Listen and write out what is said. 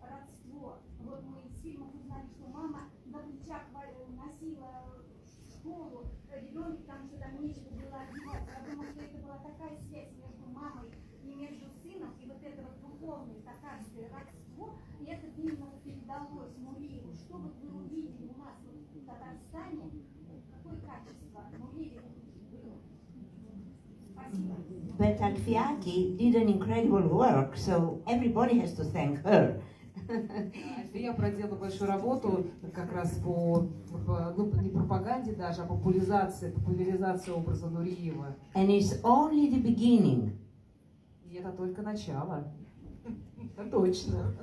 родство. Вот мы из фильмов узнали, что мама на плечах носила в школу ребенка, потому что там нечего было одевать. Я думаю, что это была такая связь между мамой и между сыном, и вот это вот духовное татарское родство, и это именно передалось Мулиеву. Что вот вы увидели у нас в Татарстане, какое качество Мулиеву было? Спасибо. But Alfiati did an incredible work, so everybody has to thank her. Я проделала большую работу как раз ну, не пропаганде даже, а популяризации образа Нуриева. And it's only the beginning. И это только начало. Это точно.